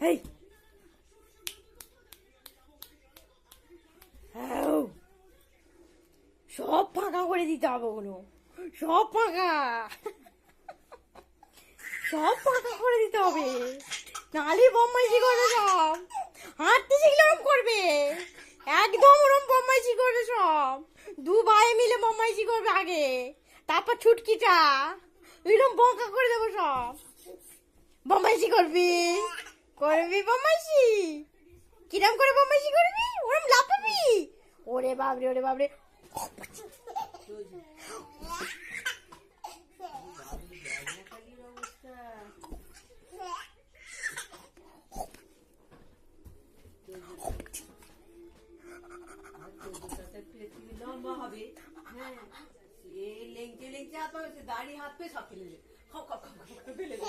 এই সব ফাঁকা করে দিতে হবে ওগুলো, সব ফাঁকা, সব ফাঁকা করে দিতে হবে, নালি বদমাইশি করবে সব। হাঁটতে শিখলে ওরম করবে, একদম ওরম বদমাইশি করবে সব। দু ভাই মিলে বদমাইশি করবে আগে, তারপর ছুটকিটা এরকম বকা করে দেবো সব। বদমাইশি করবি, করবি বদমাইশি, কিরম করে বদমাইশি করবি, ওরম লাফাবি। ওরে বাবরে, ওরে বাবরে, লম্বা হবে। হ্যাঁ, এই লেংচে লেংচে হাত পাবে, দাড়ি হাত পেয়ে সব ফেলে দেবে, খপ খপ খপ খপ করে ফেলে দেবে।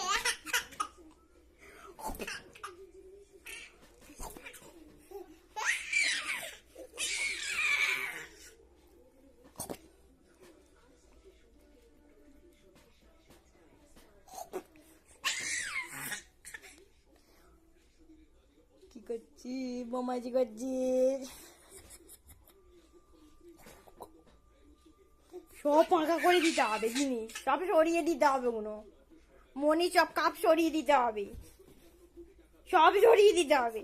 কি করছি, বদমাইশি করছিস, সব ফাঁকা করে দিতে হবে জিনিস, সব সরিয়ে দিতে হবে, কোনো মনি সব কাপ সরিয়ে দিতে হবে, সব সরিয়ে দিতে হবে।